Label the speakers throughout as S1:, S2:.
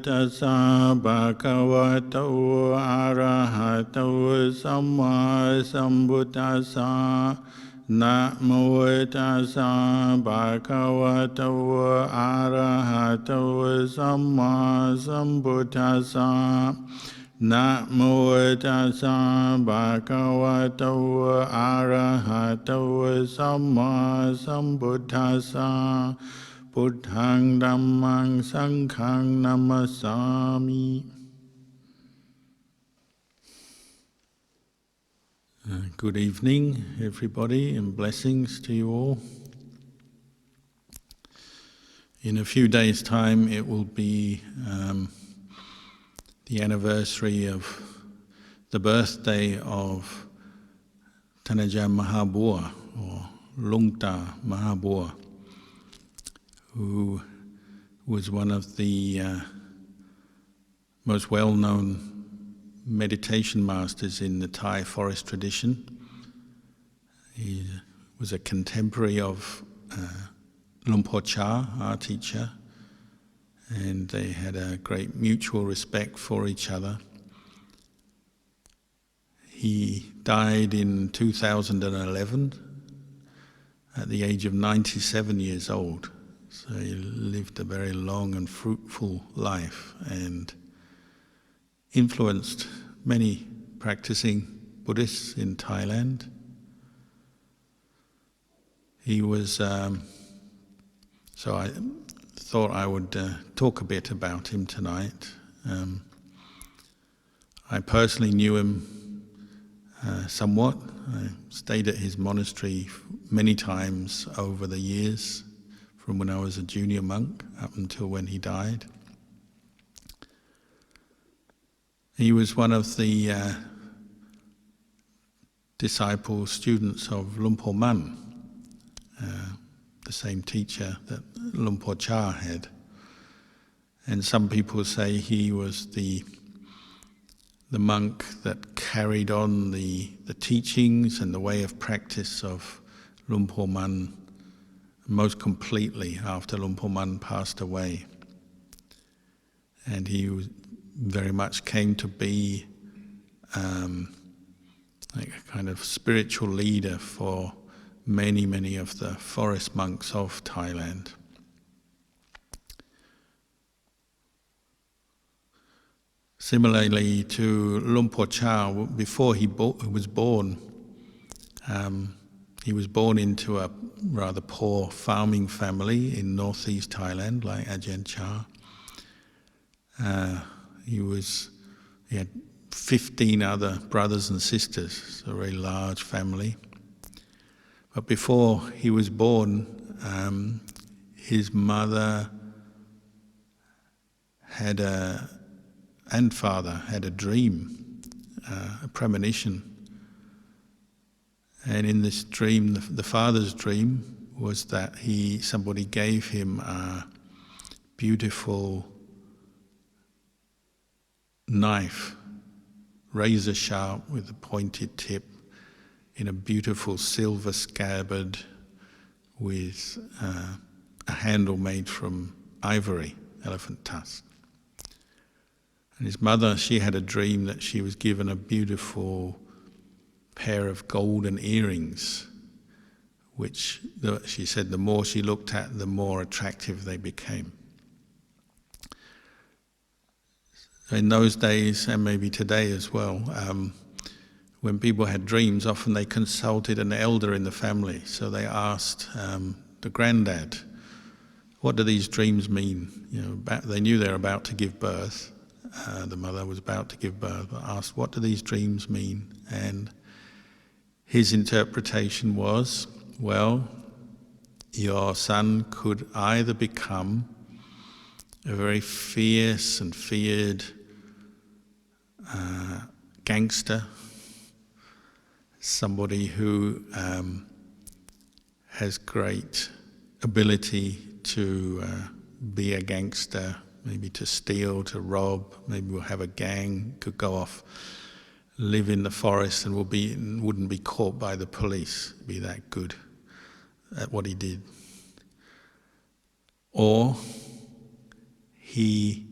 S1: ตัสสะภะคะวะโตอะระหะโตสัมมาสัมพุทธัสสะนะโมตัสสะภะคะวะโตอะระหะโตสัมมาสัมพุทธัสสะนะโมตัสสะภะคะวะโตอะระหะโตสัมมาสัมพุทธัสสะพุทธังธัมมังสังฆังนัมมัสสามิ Good evening, everybody, and blessings to you all. In a few days' time, it will be the anniversary of the birthday of Ajahn Maha Bua, or Luangta Maha Bua, who was one of the most well-known meditation masters in the Thai forest tradition. He was a contemporary of Luangta Cha, our teacher, and they had a great mutual respect for each other. He died in 2011 at the age of 97 years old. So he lived a very long and fruitful life and influenced many practicing Buddhists in Thailand. He was, so I thought I would talk a bit about him tonight. I personally knew him somewhat. I stayed at his monastery many times over the years, from when I was a junior monk up until when he died. He was one of the disciples, students of Luangpa Man, the same teacher that Luangpa Cha had. And some people say he was the monk that carried on the teachings and the way of practice of Luangpa Man most completely after Luangpa Man passed away. And he was very much came to be like a kind of spiritual leader for many, many of the forest monks of Thailand. Similarly to Luangpa Cha, before he was born into a rather poor farming family in northeast Thailand, like Ajahn Cha. He had 15 other brothers and sisters, so a very large family. But before he was born, his mother and father had a dream, a premonition. And in this dream, the father's dream was that somebody gave him a beautiful knife, razor sharp with a pointed tip, in a beautiful silver scabbard with a handle made from ivory, elephant tusk. And his mother, she had a dream that she was given a beautiful pair of golden earrings, which she said the more she looked at, the more attractive they became. In those days, and maybe today as well, when people had dreams, often they consulted an elder in the family. So they asked the granddad, what do these dreams mean? They knew they were about to give birth. The mother was about to give birth, but asked, what do these dreams mean? And his interpretation was, well, your son could either become a very fierce and feared gangster, somebody who has great ability to be a gangster, maybe to steal, to rob, maybe we'll have a gang, could go off, live in the forest and wouldn't be caught by the police, be that good at what he did. Or he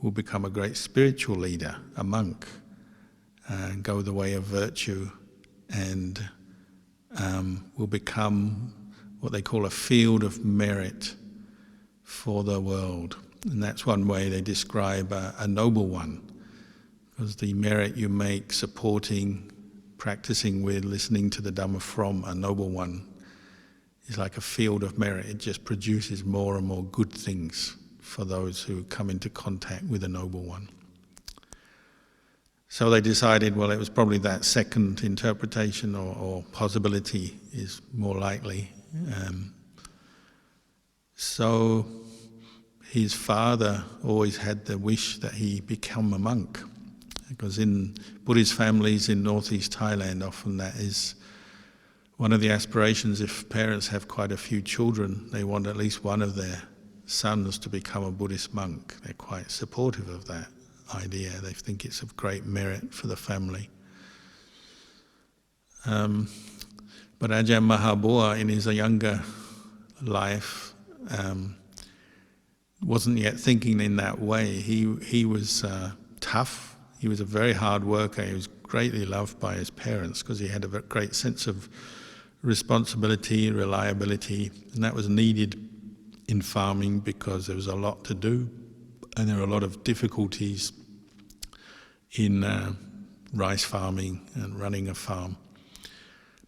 S1: will become a great spiritual leader, a monk, and go the way of virtue, and will become what they call a field of merit for the world. And that's one way they describe a noble one, because the merit you make supporting, practicing with, listening to the Dhamma from a noble one is like a field of merit. It just produces more and more good things for those who come into contact with a noble one. So they decided, well, it was probably that second interpretation or possibility is more likely. So his father always had the wish that he become a monk, because in Buddhist families in northeast Thailand, often that is one of the aspirations. If parents have quite a few children, they want at least one of their sons to become a Buddhist monk. They're quite supportive of that idea. They think it's of great merit for the family. But Ajahn Maha Bua, in his younger life, wasn't yet thinking in that way. He was tough. He was a very hard worker. He was greatly loved by his parents because he had a great sense of responsibility, reliability, and that was needed in farming because there was a lot to do and there were a lot of difficulties in rice farming and running a farm.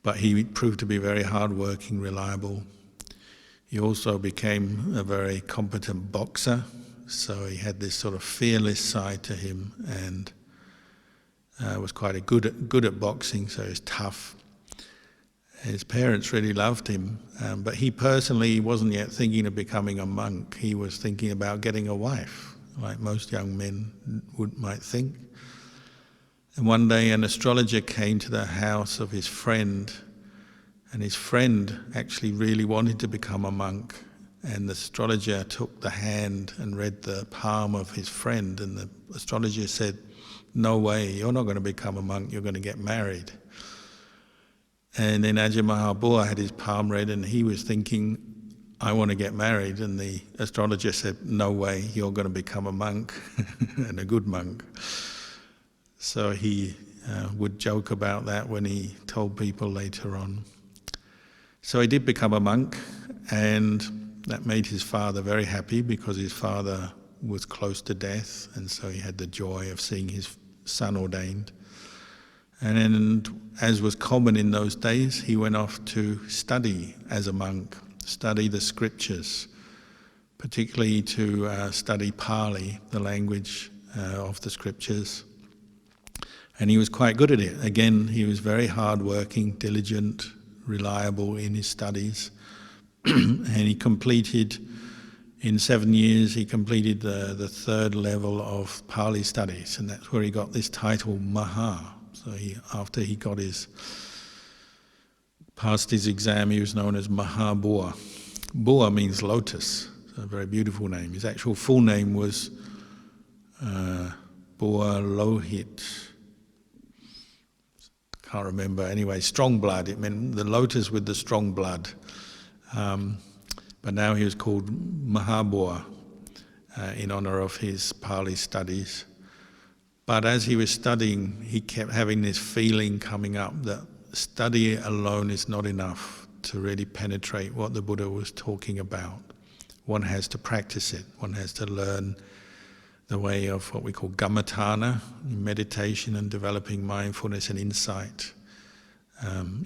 S1: But he proved to be very hard-working, reliable. He also became a very competent boxer, so he had this sort of fearless side to him, and was quite good at boxing, so he was tough. His parents really loved him, but he personally wasn't yet thinking of becoming a monk. He was thinking about getting a wife, like most young men might think. And one day an astrologer came to the house of his friend, and his friend actually really wanted to become a monk. And the astrologer took the hand and read the palm of his friend, and the astrologer said, "No way, you're not going to become a monk, you're going to get married." And then Ajahn Maha Bua had his palm read, and he was thinking, "I want to get married." And the astrologer said, "No way, you're going to become a monk," and a good monk. So he would joke about that when he told people later on. So he did become a monk, and that made his father very happy because his father was close to death, and so he had the joy of seeing his son ordained. And then, as was common in those days, he went off to study as a monk, study the scriptures, particularly to study Pali, the language of the scriptures. And he was quite good at it. Again, he was very hard-working, diligent, reliable in his studies. And he completed, in 7 years, he completed the third level of Pali studies, and that's where he got this title, Maha. So after he passed his exam, he was known as Maha Bua. Bua means lotus, so a very beautiful name. His actual full name was Bua Lohit. Can't remember. Anyway, strong blood. It meant the lotus with the strong blood. But now he was called Maha Bua in honor of his Pali studies. But as he was studying, he kept having this feeling coming up that study alone is not enough to really penetrate what the Buddha was talking about. One has to practice it. One has to learn the way of what we call gammatana, meditation and developing mindfulness and insight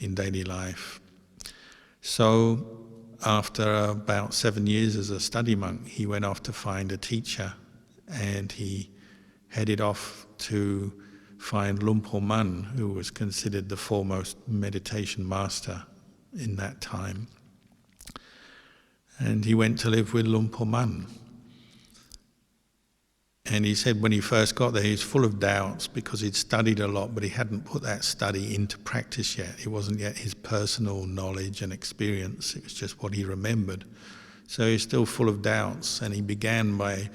S1: in daily life. So after about 7 years as a study monk, he went off to find a teacher, and he headed off to find Lumpur Man, who was considered the foremost meditation master in that time. And he went to live with Lumpur Man. And he said when he first got there, he was full of doubts because he'd studied a lot, but he hadn't put that study into practice yet. It wasn't yet his personal knowledge and experience. It was just what he remembered. So he was still full of doubts, and he began by,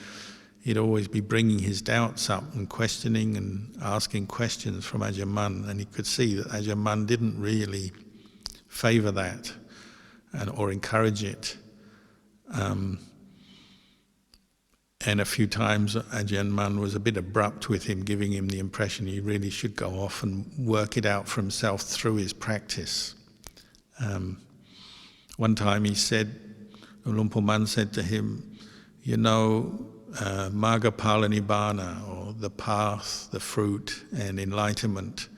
S1: he'd always be bringing his doubts up and questioning and asking questions from Ajahn Man, and he could see that Ajahn Man didn't really favour that or encourage it. And a few times Ajahn Mun was a bit abrupt with him, giving him the impression he really should go off and work it out for himself through his practice. One time he said, Luang Mun said to him, you know, Magga Phala Nibbana, or the path, the fruit and enlightenment,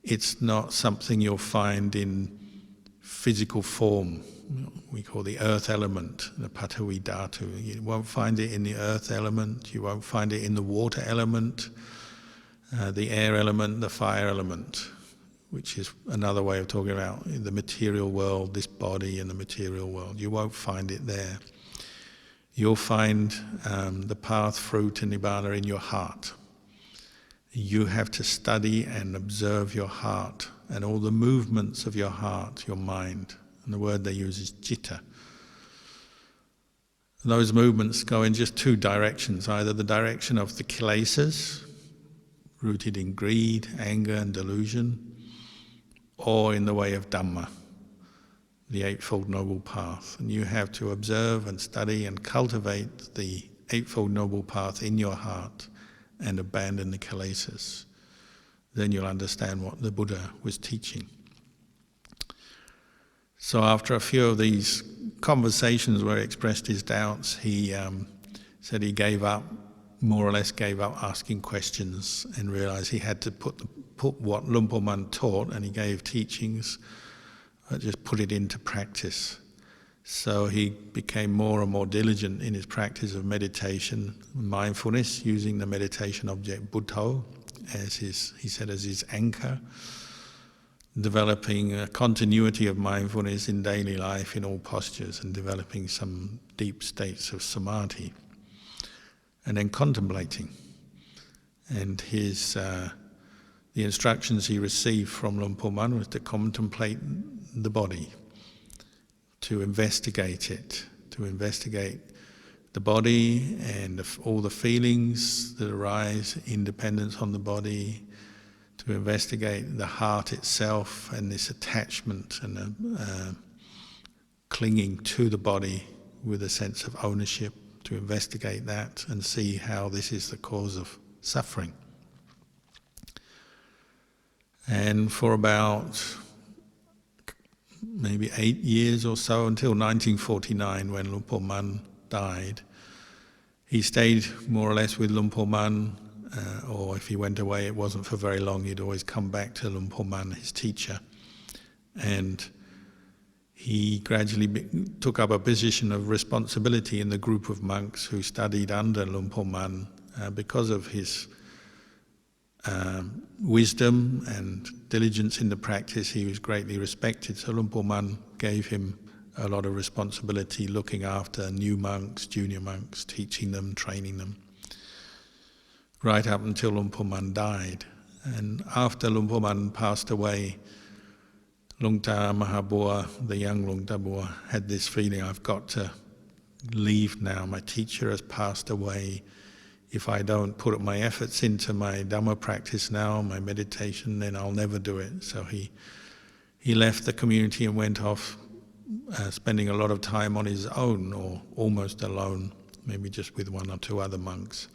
S1: it's not something you'll find in physical form. We call the earth element, the Patavi Dhatu. You won't find it in the earth element, you won't find it in the water element, the air element, the fire element, which is another way of talking about the material world, this body and the material world. You won't find it there. You'll find the path, fruit and Nibbana in your heart. You have to study and observe your heart and all the movements of your heart, your mind. And the word they use is citta. Those movements go in just two directions, either the direction of the kilesas, rooted in greed, anger and delusion, or in the way of Dhamma, the Eightfold Noble Path. And you have to observe and study and cultivate the Eightfold Noble Path in your heart and abandon the kilesas. Then you'll understand what the Buddha was teaching. So after a few of these conversations where he expressed his doubts, he said he gave up, more or less gave up asking questions and realized he had to put what Luang Mun taught, and he gave teachings, just put it into practice. So he became more and more diligent in his practice of meditation, mindfulness, using the meditation object Buddho as he said, as his anchor, developing a continuity of mindfulness in daily life in all postures and developing some deep states of samadhi. And then contemplating. And the instructions he received from Luang Mun was to contemplate the body, to investigate it, to investigate the body and all the feelings that arise in dependence on the body, to investigate the heart itself and this attachment and clinging to the body with a sense of ownership, to investigate that and see how this is the cause of suffering. And for about maybe 8 years or so, until 1949 when Luang Mun died, he stayed more or less with Luang Mun, or if he went away it wasn't for very long, he'd always come back to Luang Mun, his teacher. And he gradually took up a position of responsibility in the group of monks who studied under Luang Mun. Because of his wisdom and diligence in the practice, he was greatly respected. So Luang Mun gave him a lot of responsibility, looking after new monks, junior monks, teaching them, training them, right up until Luang Mun died. And after Luang Mun passed away, Luangta Maha Bua, the young Luangta Bua, had this feeling, I've got to leave now, my teacher has passed away. If I don't put my efforts into my Dhamma practice now, my meditation, then I'll never do it. So he left the community and went off, spending a lot of time on his own, or almost alone, maybe just with one or two other monks,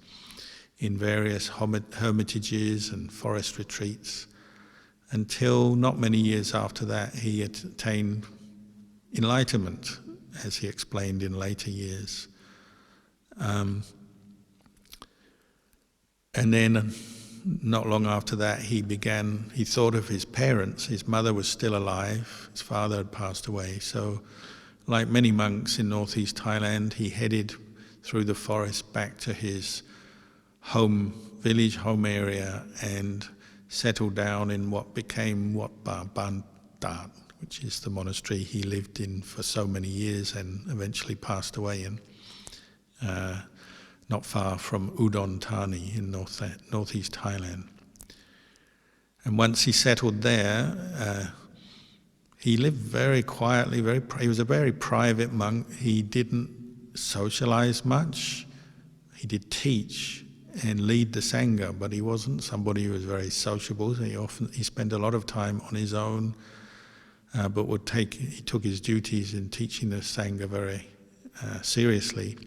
S1: in various hermitages and forest retreats, until not many years after that he attained enlightenment, as he explained in later years. And then not long after that he thought of his parents. His mother was still alive, his father had passed away. So like many monks in northeast Thailand, he headed through the forest back to his home village, home area, and settled down in what became Wat Ban Dat, which is the monastery he lived in for so many years and eventually passed away in. Not far from Udon Thani in northeast Thailand. And once he settled there, he lived very quietly, he was a very private monk. He didn't socialize much. He did teach and lead the Sangha, but he wasn't somebody who was very sociable. So he spent a lot of time on his own, but he took his duties in teaching the Sangha very seriously.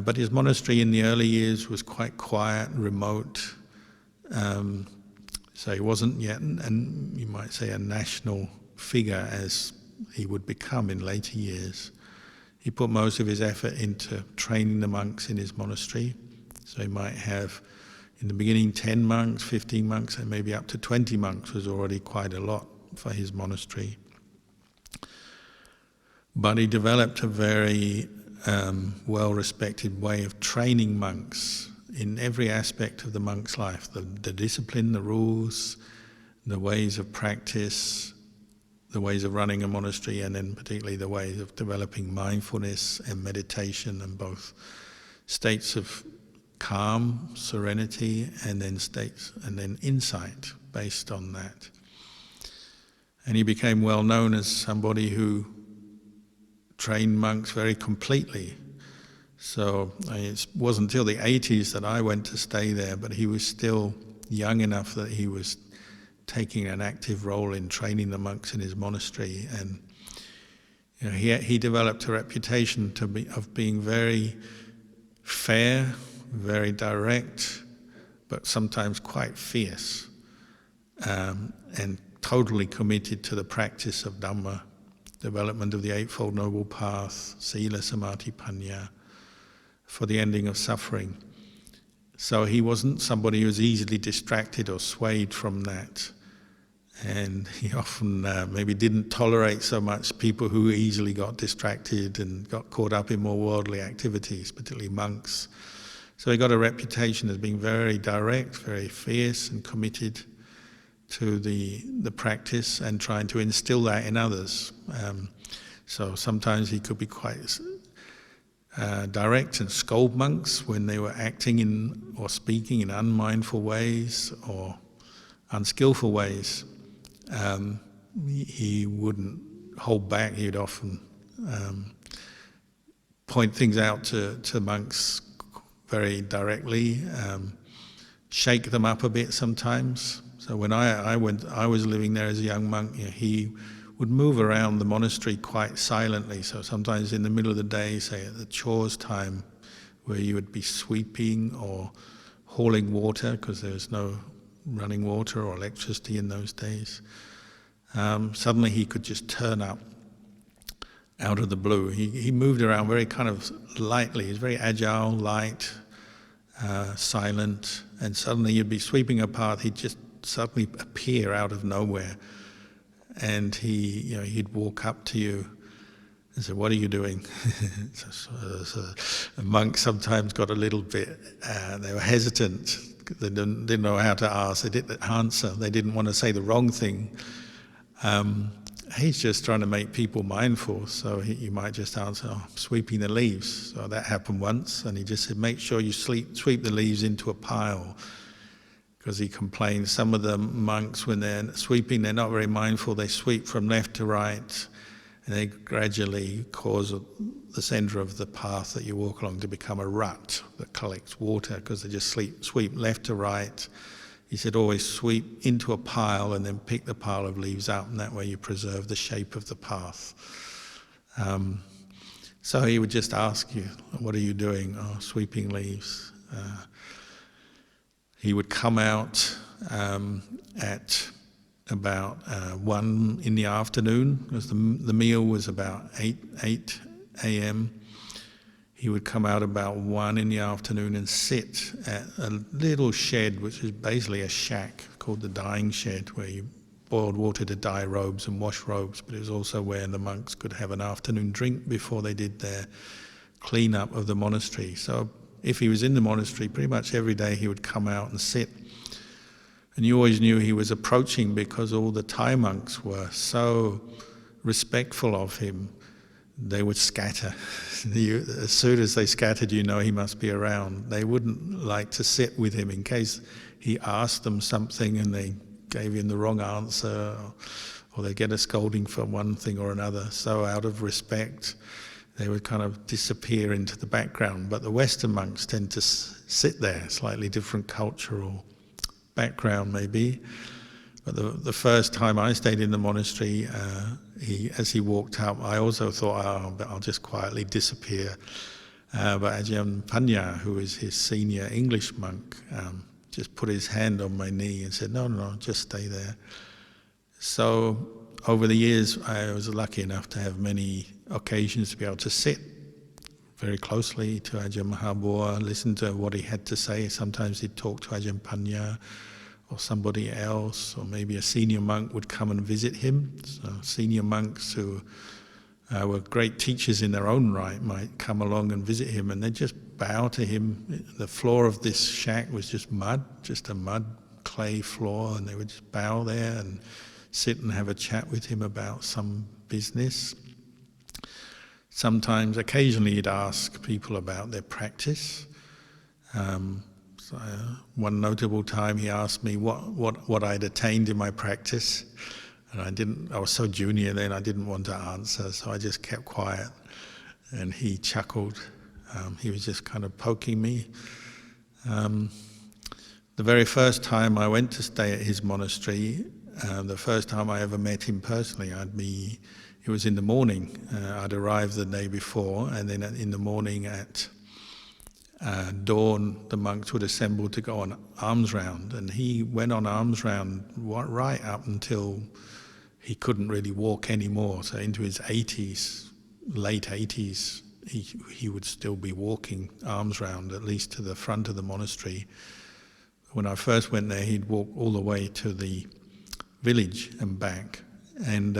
S1: But his monastery in the early years was quite quiet, remote, so he wasn't yet, and you might say, a national figure as he would become in later years. He put most of his effort into training the monks in his monastery. So he might have, in the beginning, 10 monks, 15 monks, and maybe up to 20 monks was already quite a lot for his monastery. But he developed a very well-respected way of training monks in every aspect of the monk's life, the discipline, the rules, the ways of practice, the ways of running a monastery, and then particularly the ways of developing mindfulness and meditation, and both states of calm, serenity, and then insight based on that. And he became well known as somebody who trained monks very completely. So it wasn't until the 80s that I went to stay there, but he was still young enough that he was taking an active role in training the monks in his monastery. And he developed a reputation of being very fair, very direct, but sometimes quite fierce, and totally committed to the practice of Dhamma, development of the Eightfold Noble Path, Sila, Samadhi, Panya, for the ending of suffering. So he wasn't somebody who was easily distracted or swayed from that. And he often maybe didn't tolerate so much people who easily got distracted and got caught up in more worldly activities, particularly monks. So he got a reputation as being very direct, very fierce and committed to the practice and trying to instill that in others. So sometimes he could be quite direct and scold monks when they were acting in or speaking in unmindful ways or unskillful ways. He wouldn't hold back. He'd often point things out to monks very directly, shake them up a bit sometimes. So when I was living there as a young monk, he would move around the monastery quite silently. So sometimes in the middle of the day, say at the chores time, where you would be sweeping or hauling water, because there was no running water or electricity in those days, suddenly he could just turn up out of the blue. He moved around very kind of lightly. He was very agile, light, silent, and suddenly you'd be sweeping a path, he'd just suddenly appear out of nowhere. And he'd walk up to you and say, "What are you doing?" So a monk sometimes got a little bit, they were hesitant. They didn't know how to ask. They didn't answer. They didn't want to say the wrong thing. He's just trying to make people mindful. So you might just answer, "Oh, I'm sweeping the leaves." So that happened once. And he just said, "Make sure you sweep the leaves into a pile." Because he complained some of the monks, when they're sweeping, they're not very mindful. They sweep from left to right, and they gradually cause the centre of the path that you walk along to become a rut that collects water, because they just sweep left to right. He said always sweep into a pile and then pick the pile of leaves up, and that way you preserve the shape of the path. So he would just ask you, "What are you doing?" "Oh, sweeping leaves." He would come out at about 1 in the afternoon, because the meal was about 8 a.m. He would come out about 1 in the afternoon and sit at a little shed, which is basically a shack called the dyeing shed, where you boiled water to dye robes and wash robes, but it was also where the monks could have an afternoon drink before they did their clean-up of the monastery. So if he was in the monastery, pretty much every day he would come out and sit. And you always knew he was approaching, because all the Thai monks were so respectful of him. They would scatter. As soon as they scattered, you know he must be around. They wouldn't like to sit with him in case he asked them something and they gave him the wrong answer, or they get a scolding for one thing or another. So out of respect, they would kind of disappear into the background. But the Western monks tend to sit there, slightly different cultural background maybe. But the first time I stayed in the monastery, as he walked up, I also thought, "Oh, but I'll just quietly disappear." But Ajahn Panya, who is his senior English monk, just put his hand on my knee and said, no, just stay there. So over the years, I was lucky enough to have many occasions to be able to sit very closely to Ajahn Maha Bua, listen to what he had to say. Sometimes he'd talk to Ajahn Panya or somebody else, or maybe a senior monk would come and visit him. So senior monks who were great teachers in their own right might come along and visit him, and they'd just bow to him. The floor of this shack was just a mud clay floor, and they would just bow there and sit and have a chat with him about some business. Sometimes, occasionally, he'd ask people about their practice. One notable time he asked me what I'd attained in my practice. And I was so junior then, I didn't want to answer, so I just kept quiet. And he chuckled. He was just kind of poking me. The very first time I went to stay at his monastery, the first time I ever met him personally, it was in the morning. I'd arrived the day before, and then in the morning at dawn, the monks would assemble to go on alms round. And he went on alms round right up until he couldn't really walk anymore. So into his 80s, late 80s, he would still be walking alms round, at least to the front of the monastery. When I first went there, he'd walk all the way to the village and back. And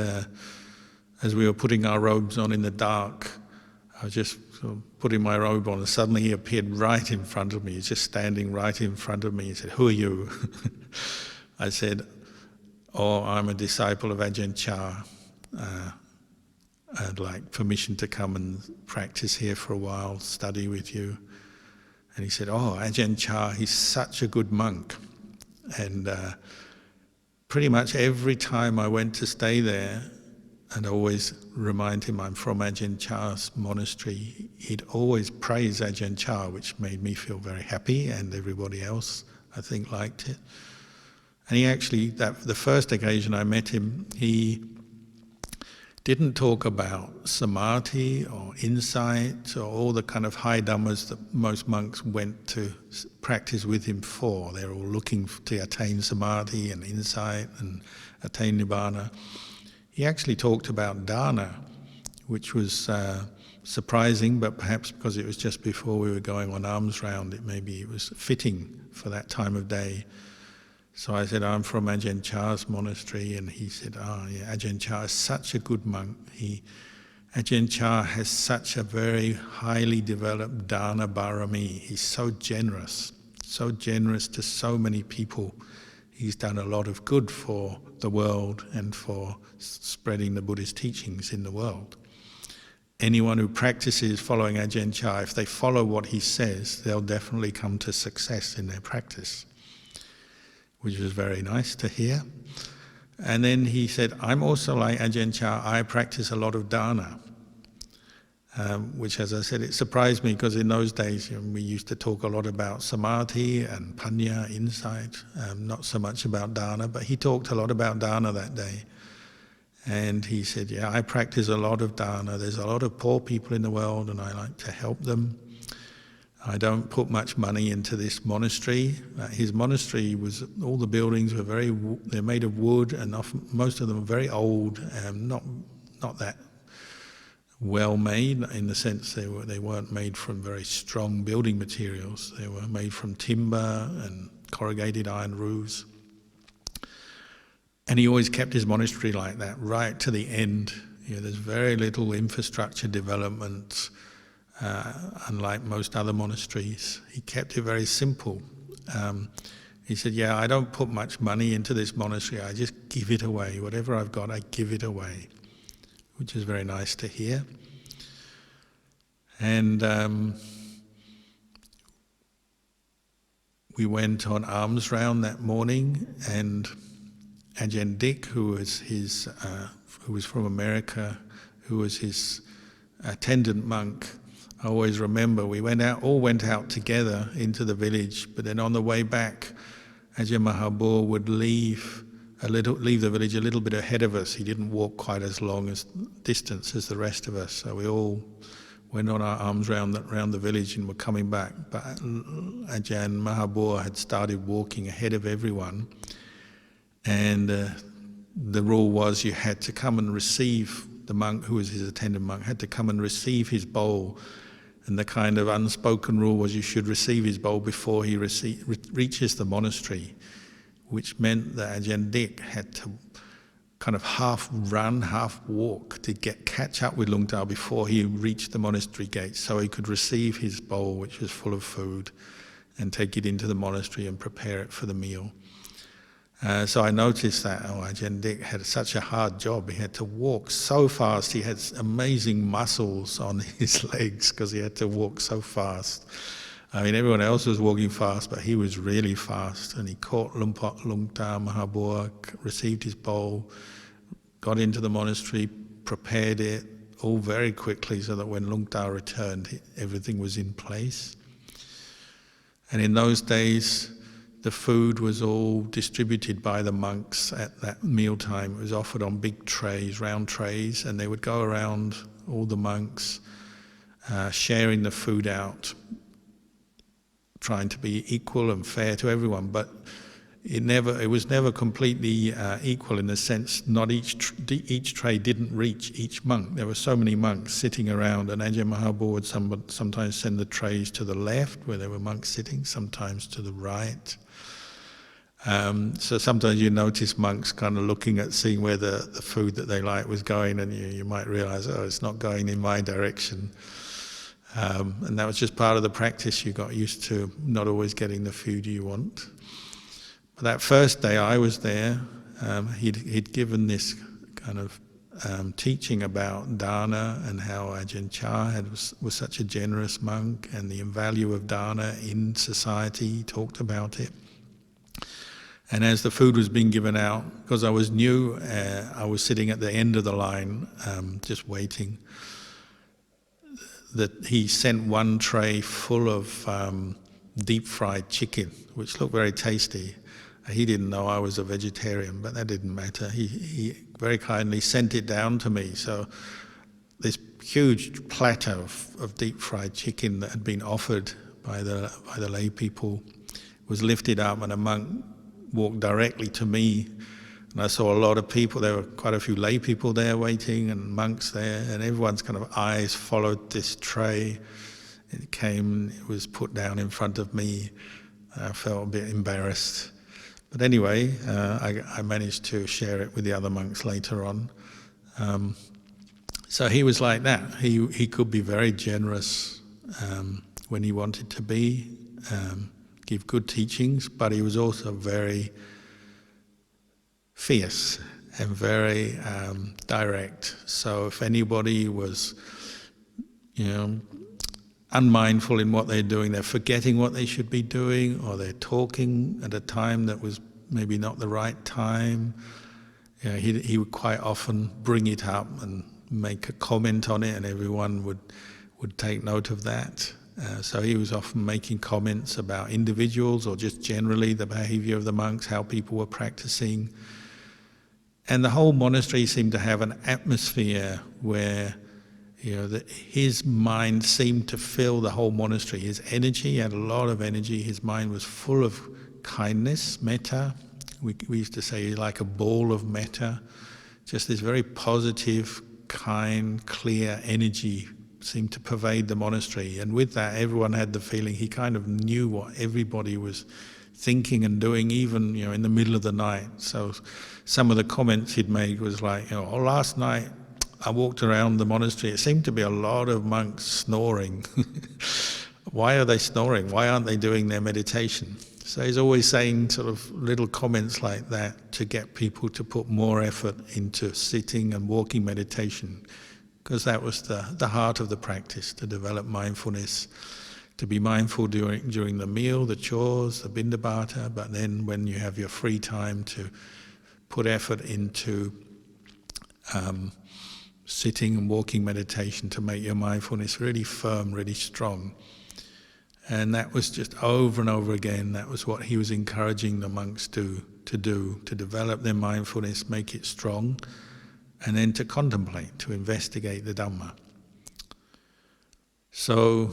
S1: as we were putting our robes on in the dark, I was just sort of putting my robe on, and suddenly he appeared right in front of me. He's just standing right in front of me. He said, "Who are you?" I said, "Oh, I'm a disciple of Ajahn Chah. I'd like permission to come and practice here for a while, study with you." And he said, "Oh, Ajahn Chah, he's such a good monk." And pretty much every time I went to stay there, and always remind him I'm from Ajahn Chah's monastery, he'd always praise Ajahn Chah, which made me feel very happy, and everybody else, I think, liked it. And he actually, the first occasion I met him, he didn't talk about samadhi or insight or all the kind of high dhammas that most monks went to practice with him for. They're all looking to attain samadhi and insight and attain nibbana. He actually talked about dana, which was surprising, but perhaps because it was just before we were going on alms round, maybe it was fitting for that time of day. So I said, "I'm from Ajahn Chah's monastery," and he said, "Oh yeah, Ajahn Chah is such a good monk. Ajahn Chah has such a very highly developed dana bharami. He's so generous to so many people. He's done a lot of good for the world and for spreading the Buddhist teachings in the world. Anyone who practices following Ajahn Chah, if they follow what he says, they'll definitely come to success in their practice," which was very nice to hear. And then he said, "I'm also like Ajahn Chah, I practice a lot of dana," which, as I said, it surprised me, because in those days we used to talk a lot about samadhi and panya, insight, not so much about dana, but he talked a lot about dana that day. And he said, "Yeah, I practice a lot of dana. There's a lot of poor people in the world and I like to help them. I don't put much money into this monastery." His monastery was, all the buildings were they're made of wood, and often, most of them are very old, not that well made, in the sense they weren't made from very strong building materials. They were made from timber and corrugated iron roofs. And he always kept his monastery like that, right to the end. There's very little infrastructure development, unlike most other monasteries. He kept it very simple. He said, "Yeah, I don't put much money into this monastery, I just give it away. Whatever I've got, I give it away," which is very nice to hear. And we went on alms round that morning, and Ajahn Dick, who was from America, who was his attendant monk, I always remember we all went out together into the village, but then on the way back, Ajahn Maha Bua would leave the village a little bit ahead of us. He didn't walk quite as long as distance as the rest of us, so we all went on our arms round the village and were coming back. But Ajahn Maha Bua had started walking ahead of everyone, and the rule was you had to come and receive, the monk who was his attendant monk had to come and receive his bowl, and the kind of unspoken rule was you should receive his bowl before he reaches the monastery, which meant that Ajahn Dik had to kind of half run, half walk to catch up with Luangta before he reached the monastery gates, so he could receive his bowl, which was full of food, and take it into the monastery and prepare it for the meal. So I noticed that Ajahn Dik had such a hard job. He had to walk so fast. He had amazing muscles on his legs because he had to walk so fast. I mean, everyone else was walking fast, but he was really fast. And he caught Luangta Maha Bua, received his bowl, got into the monastery, prepared it, all very quickly so that when Luangta returned, everything was in place. And in those days, the food was all distributed by the monks at that mealtime. It was offered on big trays, round trays, and they would go around, all the monks, sharing the food out, trying to be equal and fair to everyone. But it was never completely equal, in the sense not each tray didn't reach each monk. There were so many monks sitting around, and Ajahn Maha Bua would sometimes send the trays to the left where there were monks sitting, sometimes to the right. So sometimes you notice monks kind of looking at seeing where the food that they like was going, and you might realize, oh, it's not going in my direction. And that was just part of the practice. You got used to not always getting the food you want. But that first day I was there, he'd given this kind of teaching about dana and how Ajahn Chah was such a generous monk, and the value of dana in society. He talked about it. And as the food was being given out, because I was new, I was sitting at the end of the line, just waiting. That he sent one tray full of deep fried chicken, which looked very tasty. He didn't know I was a vegetarian, but that didn't matter. He very kindly sent it down to me. So this huge platter of deep fried chicken that had been offered by the lay people was lifted up, and a monk walked directly to me, and I saw a lot of people. There were quite a few lay people there waiting, and monks there, and everyone's kind of eyes followed this tray. It was put down in front of me. I felt a bit embarrassed. But anyway, I managed to share it with the other monks later on. So he was like that. He could be very generous when he wanted to be, give good teachings, but he was also very fierce and very direct. So if anybody was, unmindful in what they're doing, they're forgetting what they should be doing, or they're talking at a time that was maybe not the right time, he would quite often bring it up and make a comment on it, and everyone would take note of that. So he was often making comments about individuals or just generally the behavior of the monks, how people were practicing. And the whole monastery seemed to have an atmosphere where his mind seemed to fill the whole monastery. His energy, he had a lot of energy. His mind was full of kindness, metta. We used to say like a ball of metta. Just this very positive, kind, clear energy seemed to pervade the monastery. And with that, everyone had the feeling he kind of knew what everybody was thinking and doing, even in the middle of the night. So some of the comments he'd made was like, last night I walked around the monastery, it seemed to be a lot of monks snoring. Why are they snoring? Why aren't they doing their meditation? So he's always saying sort of little comments like that to get people to put more effort into sitting and walking meditation, because that was the heart of the practice, to develop mindfulness, to be mindful during the meal, the chores, the bindabata, but then when you have your free time to put effort into sitting and walking meditation to make your mindfulness really firm, really strong. And that was just over and over again, that was what he was encouraging the monks to do, to develop their mindfulness, make it strong, and then to contemplate, to investigate the Dhamma. So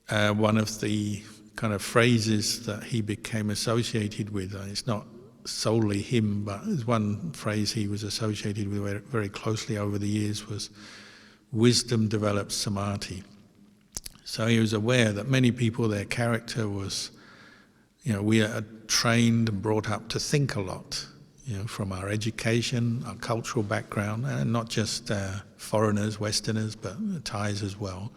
S1: one of the kind of phrases that he became associated with, it's not solely him, but there's one phrase he was associated with very, very closely over the years, was wisdom develops samadhi. So he was aware that many people, their character was, we are trained and brought up to think a lot, from our education, our cultural background, and not just foreigners, Westerners, but Thais as well.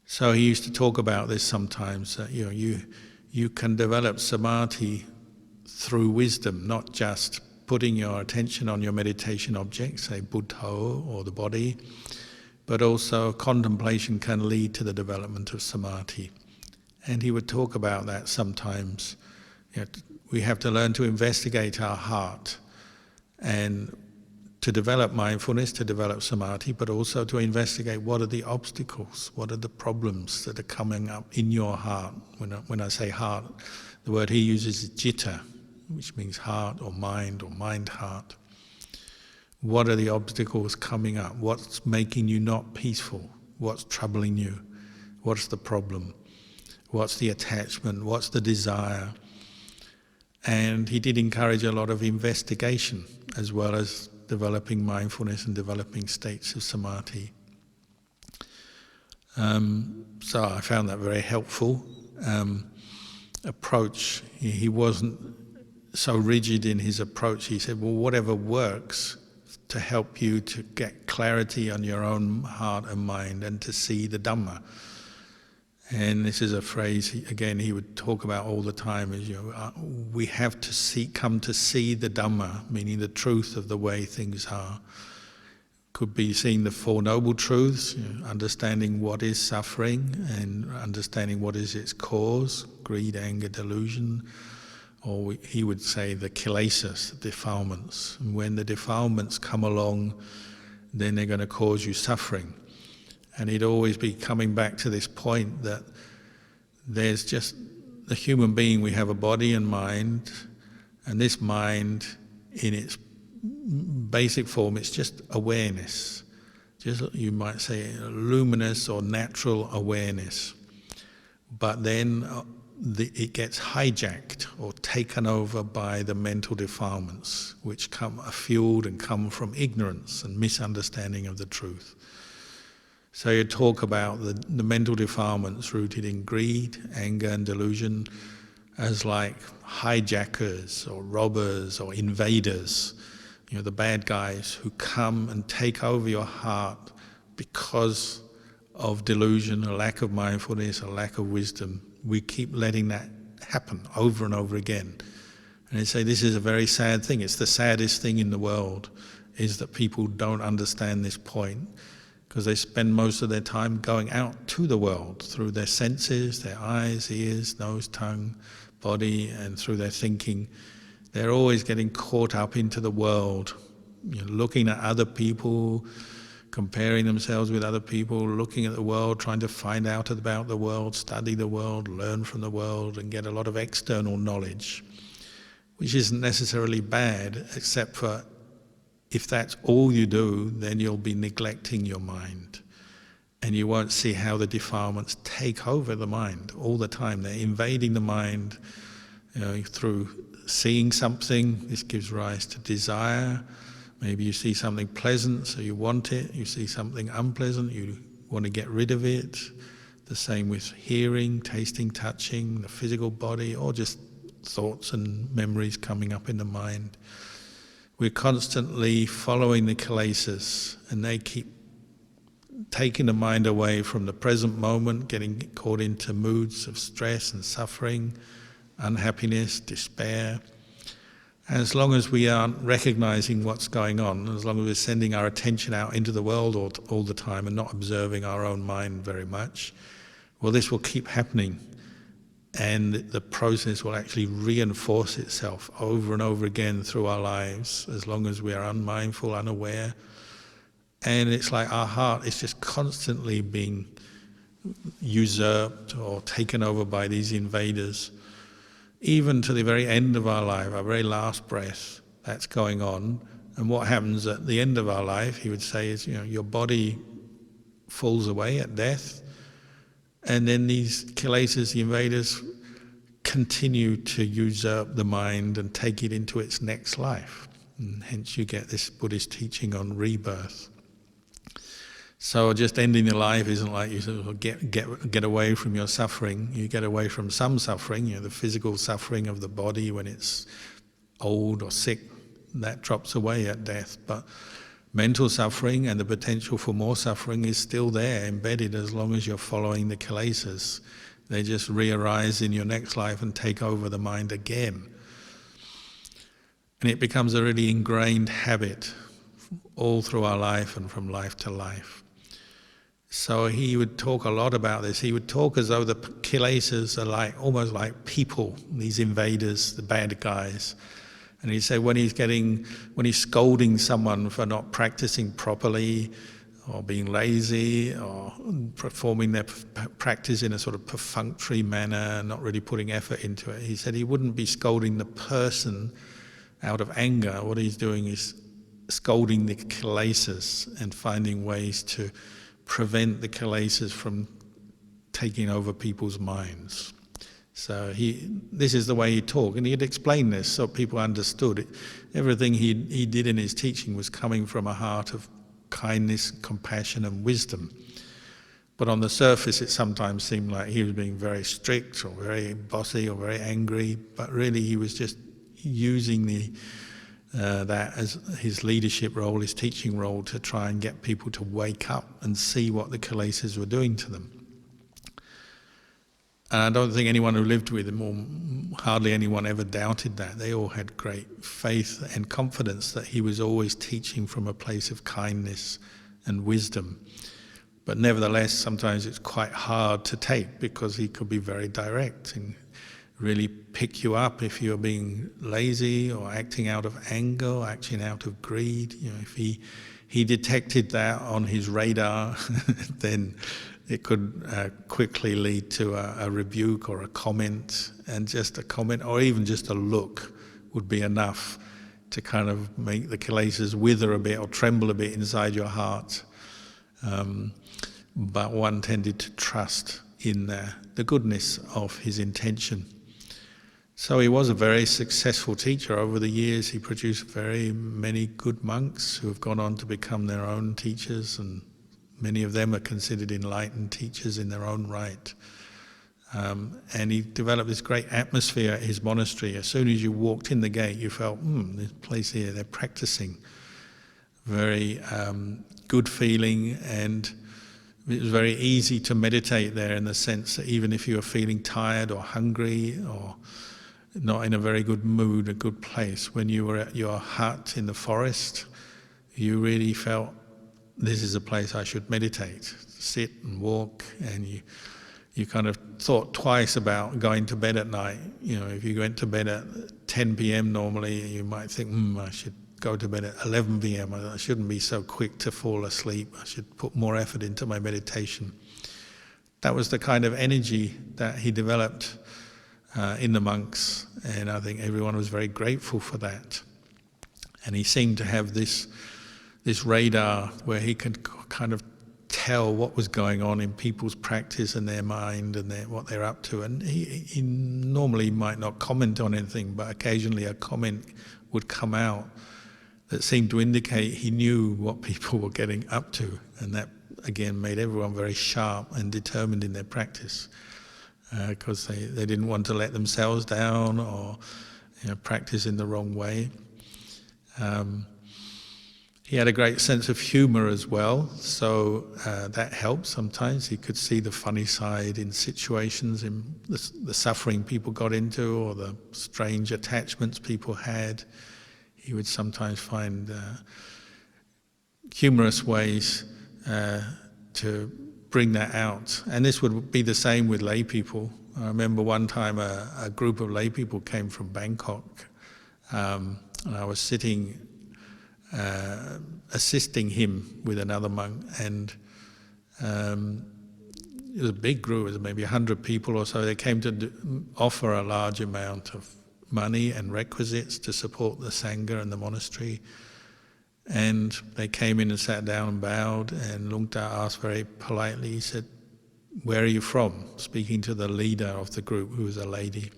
S1: So he used to talk about this sometimes, that you can develop samadhi through wisdom, not just putting your attention on your meditation object, say Buddha or the body, but also contemplation can lead to the development of samadhi. And he would talk about that sometimes. We have to learn to investigate our heart and to develop mindfulness, to develop samadhi, but also to investigate what are the obstacles, what are the problems that are coming up in your heart. When I say heart, the word he uses is citta, which means heart or mind-heart. What are the obstacles coming up? What's making you not peaceful? What's troubling you? What's the problem? What's the attachment? What's the desire? And he did encourage a lot of investigation as well as developing mindfulness and developing states of samadhi. So I found that very helpful approach. He wasn't so rigid in his approach. He said, well, whatever works to help you to get clarity on your own heart and mind and to see the Dhamma. And this is a phrase, he would talk about all the time, is we have to come to see the Dhamma, meaning the truth of the way things are. Could be seeing the Four Noble Truths, understanding what is suffering and understanding what is its cause, greed, anger, delusion, or he would say the kilesas, the defilements. And when the defilements come along, then they're going to cause you suffering. And he'd always be coming back to this point that there's just the human being, we have a body and mind, and this mind in its basic form, it's just awareness. Just, you might say, luminous or natural awareness. But then it gets hijacked or taken over by the mental defilements, which are fueled and come from ignorance and misunderstanding of the truth. So you talk about the mental defilements rooted in greed, anger and delusion as like hijackers or robbers or invaders, the bad guys who come and take over your heart because of delusion, a lack of mindfulness, a lack of wisdom. We keep letting that happen over and over again. And they say this is a very sad thing. It's the saddest thing in the world, is that people don't understand this point, because they spend most of their time going out to the world through their senses, their eyes, ears, nose, tongue, body, and through their thinking. They're always getting caught up into the world, looking at other people, comparing themselves with other people, looking at the world, trying to find out about the world, study the world, learn from the world, and get a lot of external knowledge, which isn't necessarily bad, except for if that's all you do, then you'll be neglecting your mind. And you won't see how the defilements take over the mind all the time. They're invading the mind through seeing something. This gives rise to desire. Maybe you see something pleasant, so you want it. You see something unpleasant, you want to get rid of it. The same with hearing, tasting, touching, the physical body, or just thoughts and memories coming up in the mind. We're constantly following the kilesas, and they keep taking the mind away from the present moment, getting caught into moods of stress and suffering, unhappiness, despair. And as long as we aren't recognizing what's going on, as long as we're sending our attention out into the world all the time and not observing our own mind very much, well, this will keep happening. And the process will actually reinforce itself over and over again through our lives, as long as we are unmindful, unaware. And it's like our heart is just constantly being usurped or taken over by these invaders. Even to the very end of our life, our very last breath, that's going on. And what happens at the end of our life, he would say, is your body falls away at death. And then these kilesas, the invaders, continue to usurp the mind and take it into its next life. And hence you get this Buddhist teaching on rebirth. So just ending your life isn't like you sort of get away from your suffering. You get away from some suffering, the physical suffering of the body when it's old or sick, that drops away at death. But mental suffering and the potential for more suffering is still there, embedded as long as you're following the kilesas. They just re-arise in your next life and take over the mind again. And it becomes a really ingrained habit all through our life and from life to life. So he would talk a lot about this. He would talk as though the kilesas are almost like people, these invaders, the bad guys. And he'd say when he's scolding someone for not practicing properly or being lazy or performing their practice in a sort of perfunctory manner, not really putting effort into it, he said he wouldn't be scolding the person out of anger. What he's doing is scolding the kilesas and finding ways to prevent the kilesas from taking over people's minds. So this is the way he talked, and he'd explain this so people understood it. Everything he did in his teaching was coming from a heart of kindness, compassion and wisdom. But on the surface it sometimes seemed like he was being very strict or very bossy or very angry, but really he was just using that as his leadership role, his teaching role, to try and get people to wake up and see what the kilesas were doing to them. And I don't think anyone who lived with him, or hardly anyone, ever doubted that. They all had great faith and confidence that he was always teaching from a place of kindness and wisdom. But nevertheless, sometimes it's quite hard to take because he could be very direct and really pick you up if you're being lazy or acting out of anger or acting out of greed. If he detected that on his radar, then it could quickly lead to a rebuke or a comment, and just a comment or even just a look would be enough to kind of make the kilesas wither a bit or tremble a bit inside your heart. But one tended to trust in the goodness of his intention. So he was a very successful teacher. Over the years he produced very many good monks who have gone on to become their own teachers, and many of them are considered enlightened teachers in their own right. And he developed this great atmosphere at his monastery. As soon as you walked in the gate, you felt, this place here, they're practicing. Very good feeling, and it was very easy to meditate there in the sense that even if you were feeling tired or hungry or not in a very good mood, a good place, when you were at your hut in the forest, you really felt, this is a place I should meditate, sit and walk, and you kind of thought twice about going to bed at night. If you went to bed at 10 p.m. normally, you might think, I should go to bed at 11 p.m. I shouldn't be so quick to fall asleep. I should put more effort into my meditation. That was the kind of energy that he developed in the monks, and I think everyone was very grateful for that. And he seemed to have this radar where he could kind of tell what was going on in people's practice and their mind and what they're up to. And he normally might not comment on anything, but occasionally a comment would come out that seemed to indicate he knew what people were getting up to. And that, again, made everyone very sharp and determined in their practice, because they didn't want to let themselves down or practice in the wrong way. He had a great sense of humour as well, so that helped sometimes. He could see the funny side in situations, in the suffering people got into or the strange attachments people had. He would sometimes find humorous ways to bring that out. And this would be the same with lay people. I remember one time a group of lay people came from Bangkok, and I was sitting assisting him with another monk, and it was a big group, it was maybe 100 people or so. They came to offer a large amount of money and requisites to support the Sangha and the monastery. And they came in and sat down and bowed, and Luangta asked very politely, he said, "Where are you from?" speaking to the leader of the group, who was a lady.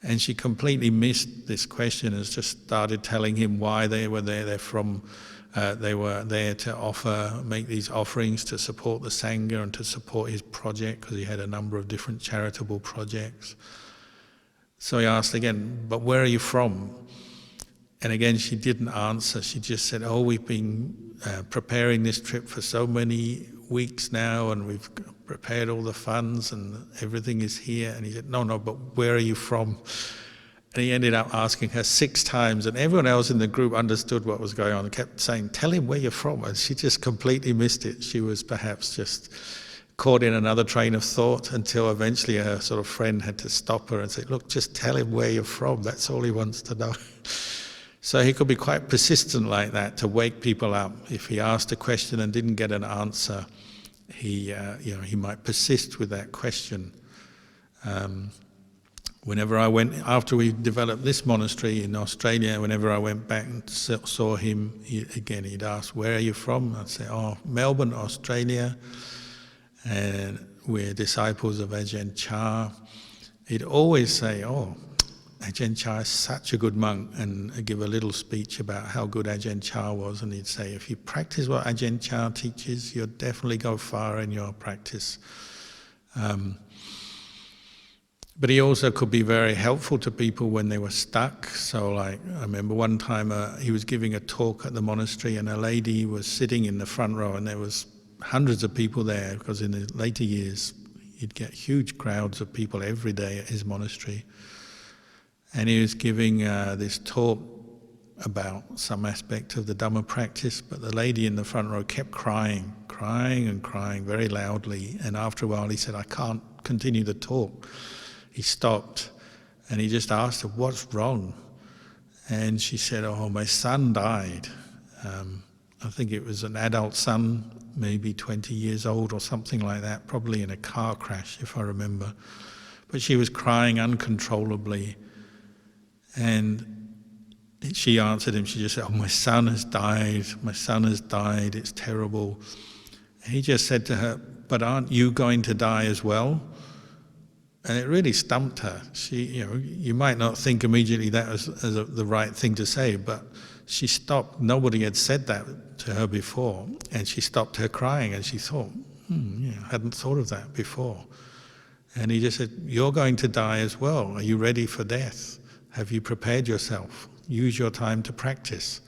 S1: And she completely missed this question and just started telling him why they were there. They were there to make these offerings to support the Sangha and to support his project, because he had a number of different charitable projects. So he asked again, "But where are you from?" And again, she didn't answer. She just said, "Oh, we've been preparing this trip for so many weeks now, and we've prepared all the funds and everything is here." And he said, no, but where are you from?" And he ended up asking her 6 times, and everyone else in the group understood what was going on and kept saying, "Tell him where you're from." And she just completely missed it. She was perhaps just caught in another train of thought, until eventually her sort of friend had to stop her and say, "Look, just tell him where you're from. That's all he wants to know." So he could be quite persistent like that, to wake people up. If he asked a question and didn't get an answer, he might persist with that question. Whenever I went, after we developed this monastery in Australia, whenever I went back and saw him, he'd ask, "Where are you from?" I'd say, "Oh, Melbourne, Australia, and we're disciples of Ajahn Chah." He'd always say, "Oh, Ajahn Chah is such a good monk," and give a little speech about how good Ajahn Chah was, and he'd say, "If you practice what Ajahn Chah teaches, you'll definitely go far in your practice." But he also could be very helpful to people when they were stuck. So I remember one time he was giving a talk at the monastery, and a lady was sitting in the front row, and there was hundreds of people there, because in the later years he'd get huge crowds of people every day at his monastery. And he was giving this talk about some aspect of the Dhamma practice, but the lady in the front row kept crying very loudly. And after a while he said, "I can't continue the talk." He stopped and he just asked her, "What's wrong?" And she said, "Oh, my son died." I think it was an adult son, maybe 20 years old or something like that, probably in a car crash, if I remember. But she was crying uncontrollably. And she answered him, she just said, "Oh, my son has died, it's terrible." And he just said to her, "But aren't you going to die as well?" And it really stumped her. You might not think immediately that was the right thing to say, but she stopped. Nobody had said that to her before, and she stopped her crying, and she thought, I hadn't thought of that before. And he just said, "You're going to die as well. Are you ready for death? Have you prepared yourself? Use your time to practice."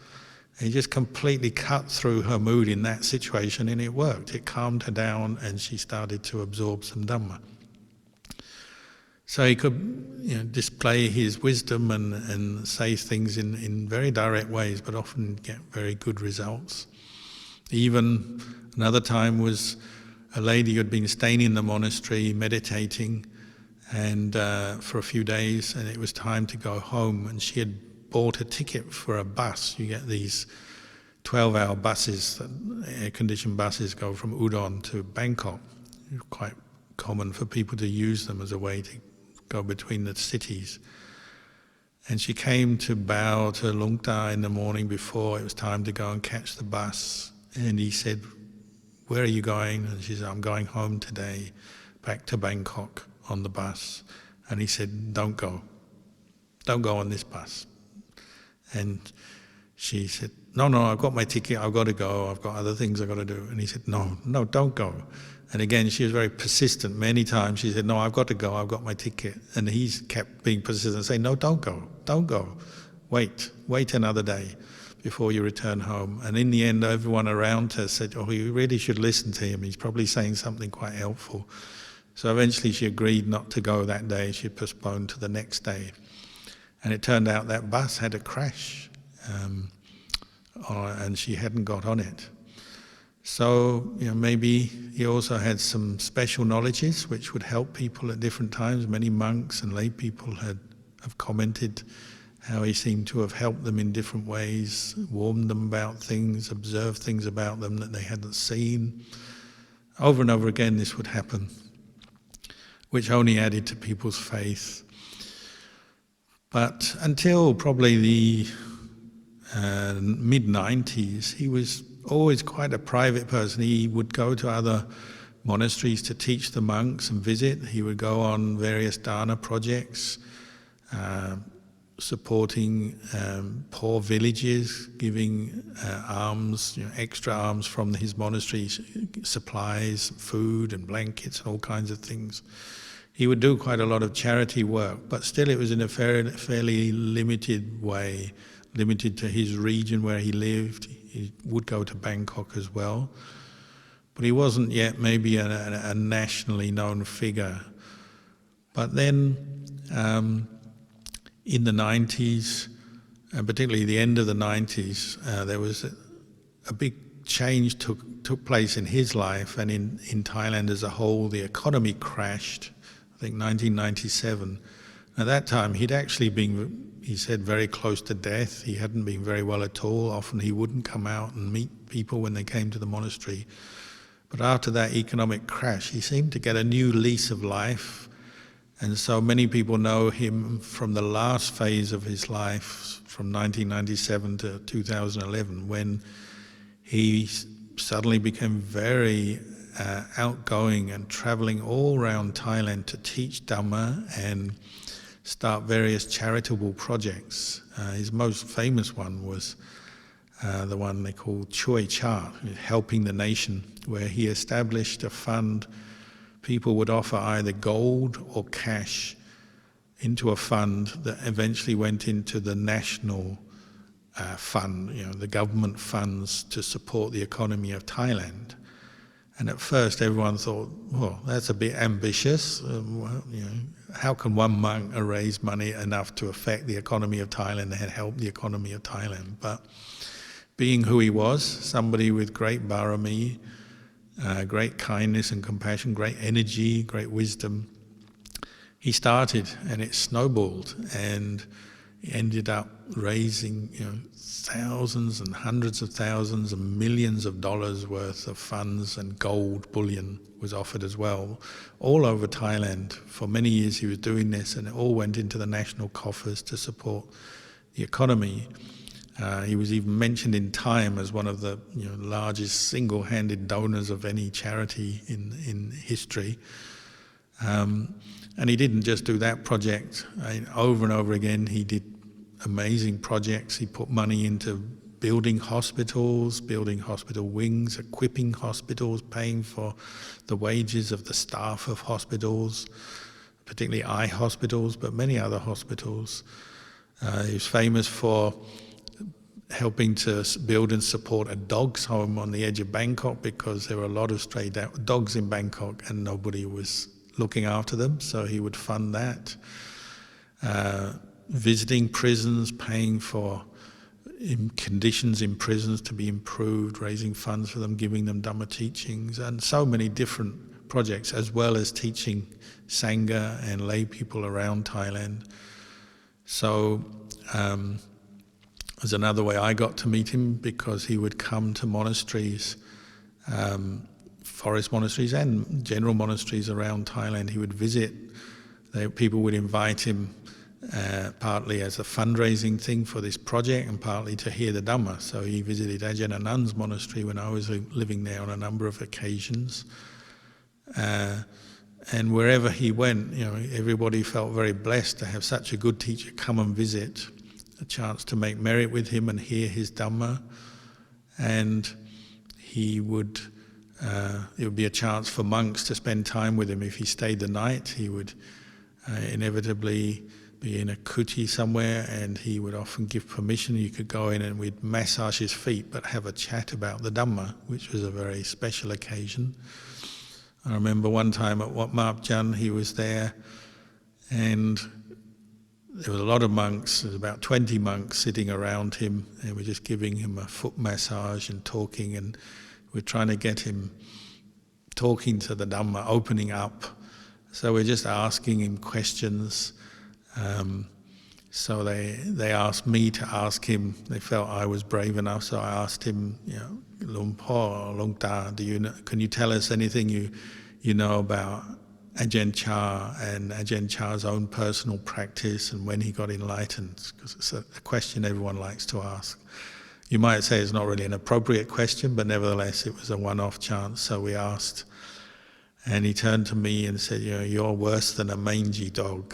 S1: And he just completely cut through her mood in that situation, and it worked. It calmed her down, and she started to absorb some Dhamma. So he could display his wisdom and say things in very direct ways, but often get very good results. Even another time was a lady who had been staying in the monastery meditating, and for a few days, and it was time to go home, and she had bought a ticket for a bus. You get these 12-hour buses, air-conditioned buses, go from Udon to Bangkok. It's quite common for people to use them as a way to go between the cities. And she came to bow to Luangta in the morning before it was time to go and catch the bus. And he said, "Where are you going?" And she said, "I'm going home today, back to Bangkok on the bus." And he said, Don't go on this bus." And she said, No, I've got my ticket, I've got to go, I've got other things I've got to do." And he said, No, don't go." And again, she was very persistent. Many times she said, "No, I've got to go, I've got my ticket." And he kept being persistent, saying, "No, don't go, wait another day before you return home." And in the end, everyone around her said, "Oh, you really should listen to him, he's probably saying something quite helpful." So eventually she agreed not to go that day. She postponed to the next day. And it turned out that bus had a crash, and she hadn't got on it. So maybe he also had some special knowledges which would help people at different times. Many monks and lay people have commented how he seemed to have helped them in different ways, warned them about things, observed things about them that they hadn't seen. Over and over again this would happen, which only added to people's faith. But until probably the mid-90s, he was always quite a private person. He would go to other monasteries to teach the monks and visit. He would go on various dana projects, supporting poor villages, giving alms, extra alms from his monastery, supplies, food and blankets and all kinds of things. He would do quite a lot of charity work, but still it was in a fairly limited way, limited to his region where he lived. He would go to Bangkok as well, but he wasn't yet maybe a nationally known figure. But then in the 90s, particularly the end of the 90s, there was a big change took place in his life and in Thailand as a whole. The economy crashed, I think 1997. At that time, he'd actually been, he said, very close to death. He hadn't been very well at all. Often he wouldn't come out and meet people when they came to the monastery. But after that economic crash, he seemed to get a new lease of life. And so many people know him from the last phase of his life, from 1997 to 2011, when he suddenly became very outgoing and traveling all around Thailand to teach Dhamma and start various charitable projects. His most famous one was the one they call Choi Cha, Helping the Nation, where he established a fund. People would offer either gold or cash into a fund that eventually went into the national fund, the government funds to support the economy of Thailand. And at first everyone thought, well, that's a bit ambitious. How can one monk raise money enough to affect the economy of Thailand and help the economy of Thailand? But being who he was, somebody with great barami, great kindness and compassion, great energy, great wisdom, he started and it snowballed, and he ended up raising thousands and hundreds of thousands and millions of dollars worth of funds, and gold bullion was offered as well, all over Thailand. For many years he was doing this, and it all went into the national coffers to support the economy. He was even mentioned in Time as one of the largest single-handed donors of any charity in history. And he didn't just do that project. Over and over again he did amazing projects. He put money into building hospitals, building hospital wings, equipping hospitals, paying for the wages of the staff of hospitals, particularly eye hospitals, but many other hospitals. He was famous for helping to build and support a dog's home on the edge of Bangkok, because there were a lot of stray dogs in Bangkok and nobody was looking after them, so he would fund that. Visiting prisons, paying for conditions in prisons to be improved, raising funds for them, giving them Dhamma teachings, and so many different projects, as well as teaching Sangha and lay people around Thailand. So there's another way I got to meet him, because he would come to monasteries, forest monasteries and general monasteries around Thailand. He would visit. People would invite him partly as a fundraising thing for this project and partly to hear the Dhamma. So he visited Ajahn Anand's monastery when I was living there on a number of occasions. And wherever he went, everybody felt very blessed to have such a good teacher come and visit, a chance to make merit with him and hear his Dhamma. And he would, it would be a chance for monks to spend time with him. If he stayed the night, he would inevitably be in a kuti somewhere, and he would often give permission. You could go in and we'd massage his feet but have a chat about the Dhamma, which was a very special occasion. I remember one time at Wat Map Jan, he was there, and there was a lot of monks. There was about 20 monks sitting around him, and we're just giving him a foot massage and talking, and we're trying to get him talking to the Dhamma, opening up. So we're just asking him questions. So they asked me to ask him. They felt I was brave enough, so I asked him, Luang Po or Luangta, can you tell us anything you know about Ajahn Chah and Ajahn Chah's own personal practice and when he got enlightened, because it's a question everyone likes to ask. You might say it's not really an appropriate question, but nevertheless it was a one-off chance, so we asked. And he turned to me and said, you're worse than a mangy dog.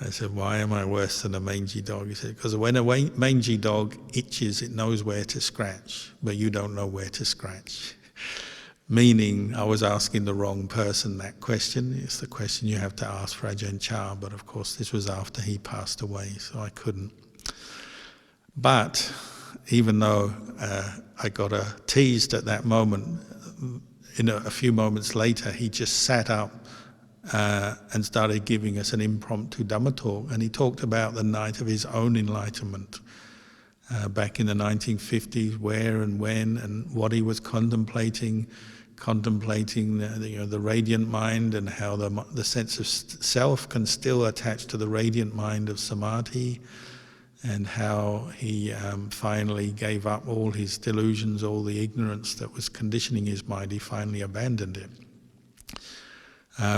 S1: I said, why am I worse than a mangy dog? He said, because when a mangy dog itches, it knows where to scratch, but you don't know where to scratch. Meaning, I was asking the wrong person that question. It's the question you have to ask for Ajahn Chah, but of course this was after he passed away, so I couldn't. But even though I got teased at that moment, a few moments later he just sat up and started giving us an impromptu Dhamma talk, and he talked about the night of his own enlightenment back in the 1950s, where and when and what he was contemplating the radiant mind, and how the sense of self can still attach to the radiant mind of samadhi, and how he finally gave up all his delusions, all the ignorance that was conditioning his mind. He finally abandoned it.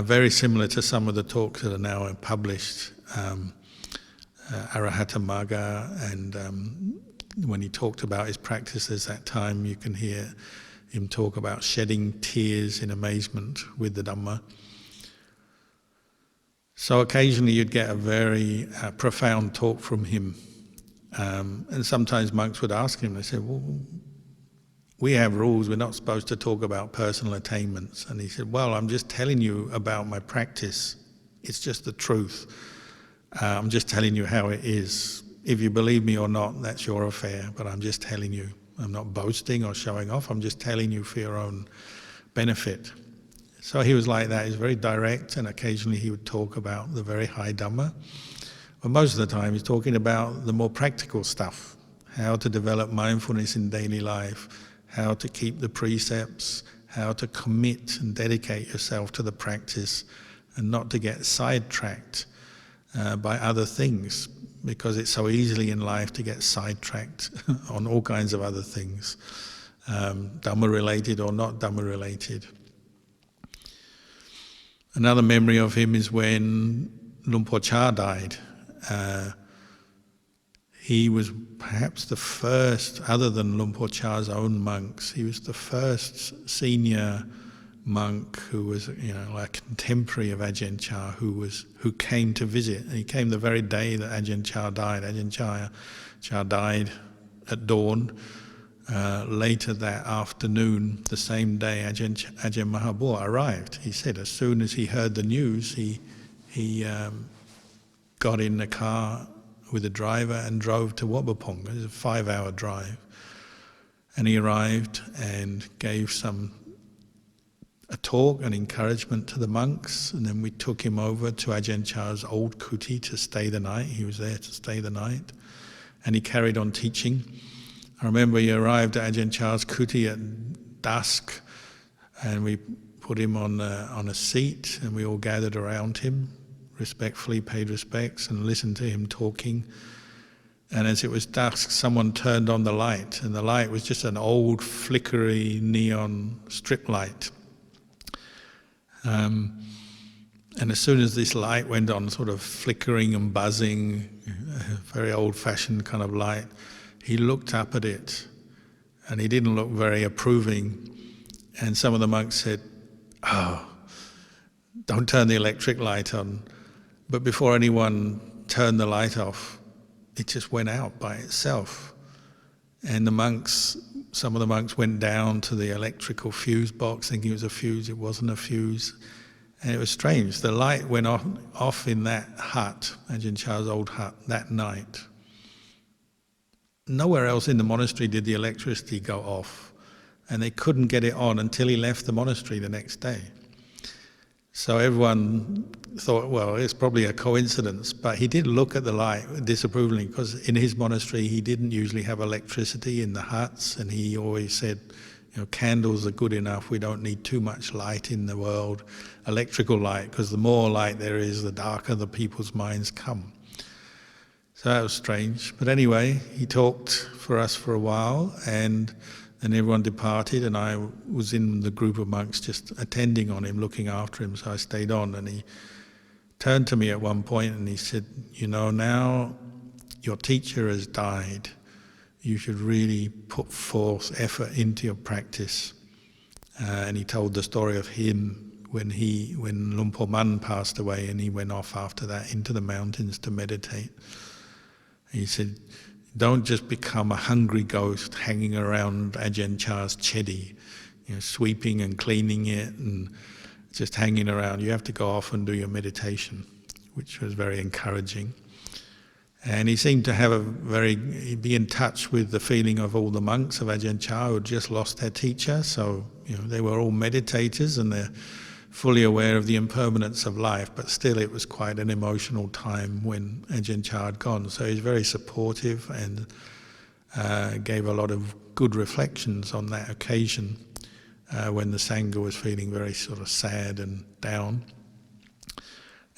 S1: Very similar to some of the talks that are now published, Arahata Magga, and when he talked about his practices that time, you can hear him talk about shedding tears in amazement with the Dhamma. So occasionally you'd get a very profound talk from him, and sometimes monks would ask him, they said, well, we have rules, we're not supposed to talk about personal attainments. And he said, well, I'm just telling you about my practice. It's just the truth. I'm just telling you how it is. If you believe me or not, that's your affair, but I'm just telling you. I'm not boasting or showing off, I'm just telling you for your own benefit. So he was like that, he's very direct, and occasionally he would talk about the very high Dhamma. But most of the time he's talking about the more practical stuff, how to develop mindfulness in daily life, how to keep the precepts, how to commit and dedicate yourself to the practice and not to get sidetracked by other things, because it's so easily in life to get sidetracked on all kinds of other things, Dhamma related or not Dhamma related. Another memory of him is when Luangta Cha died. He was perhaps the first, other than Luangta Cha's own monks, he was the first senior monk who was, like a contemporary of Ajahn Chah who came to visit. And he came the very day that Ajahn Chah died. Ajahn Chah died at dawn. Later that afternoon, the same day, Ajahn Maha Bua arrived. He said as soon as he heard the news, he got in the car with a driver and drove to Wabapong. It was a 5-hour drive. And he arrived and gave a talk and encouragement to the monks, and then we took him over to Ajahn Chah's old kuti to stay the night. He was there to stay the night, and he carried on teaching. I remember he arrived at Ajahn Chah's kuti at dusk, and we put him on a seat, and we all gathered around him, respectfully paid respects and listened to him talking. And as it was dusk, someone turned on the light, and the light was just an old flickery neon strip light. And as soon as this light went on, sort of flickering and buzzing, very old-fashioned kind of light, he looked up at it, and he didn't look very approving. And some of the monks said, "Oh, don't turn the electric light on." But before anyone turned the light off, it just went out by itself. And some of the monks went down to the electrical fuse box thinking it was a fuse. It wasn't a fuse. And it was strange. The light went off in that hut, Ajahn Chah's old hut, that night. Nowhere else in the monastery did the electricity go off. And they couldn't get it on until he left the monastery the next day. So everyone thought, well, it's probably a coincidence, but he did look at the light disapprovingly, because in his monastery he didn't usually have electricity in the huts, and he always said, candles are good enough, we don't need too much light in the world, electrical light, because the more light there is, the darker the people's minds come. So that was strange. But anyway, he talked for us for a while, and and everyone departed, and I was in the group of monks just attending on him, looking after him, so I stayed on. And he turned to me at one point and he said, "You know, now your teacher has died. You should really put forth effort into your practice." And he told the story of him when Luang Por Man passed away, and he went off after that into the mountains to meditate. He said, "Don't just become a hungry ghost hanging around Ajahn Chah's chedi, sweeping and cleaning it and just hanging around. You have to go off and do your meditation," which was very encouraging. And he seemed to be in touch with the feeling of all the monks of Ajahn Chah who had just lost their teacher. So, they were all meditators and they're fully aware of the impermanence of life, but still it was quite an emotional time when Ajahn Chah had gone. So he's very supportive and gave a lot of good reflections on that occasion when the Sangha was feeling very sort of sad and down.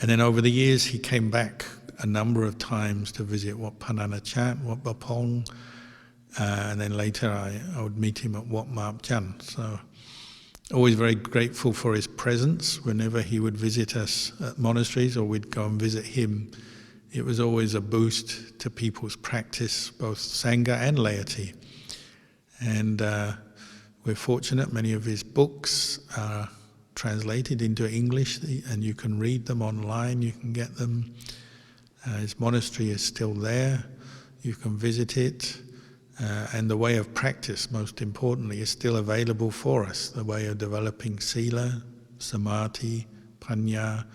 S1: And then over the years he came back a number of times to visit Wat Pananachat, Wat Bapong, and then later I would meet him at Wat Map Chan. So always very grateful for his presence. Whenever he would visit us at monasteries or we'd go and visit him, it was always a boost to people's practice, both Sangha and laity. And we're fortunate, many of his books are translated into English and you can read them online, you can get them. His monastery is still there, you can visit it. And the way of practice, most importantly, is still available for us. The way of developing sila, samadhi, panya.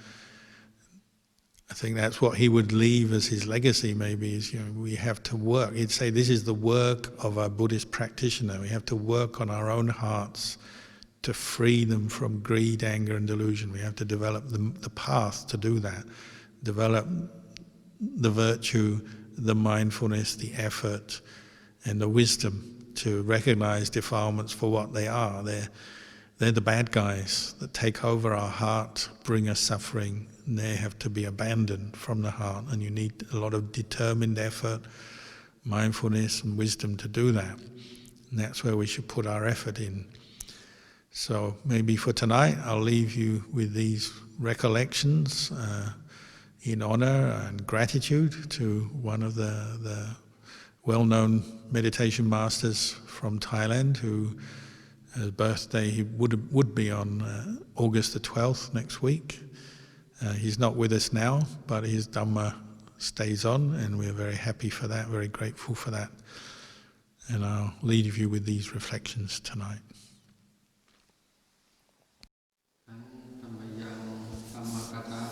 S1: I think that's what he would leave as his legacy maybe, is we have to work. He'd say this is the work of a Buddhist practitioner. We have to work on our own hearts to free them from greed, anger and delusion. We have to develop the path to do that. Develop the virtue, the mindfulness, the effort, and the wisdom to recognize defilements for what they are. They're the bad guys that take over our heart, bring us suffering, and they have to be abandoned from the heart. And you need a lot of determined effort, mindfulness and wisdom to do that. And that's where we should put our effort in. So maybe for tonight I'll leave you with these recollections in honor and gratitude to one of the well-known meditation masters from Thailand, whose birthday would be on August the 12th next week. He's not with us now, but his Dhamma stays on, and we're very happy for that, very grateful for that. And I'll leave you with these reflections tonight.
S2: Dhamma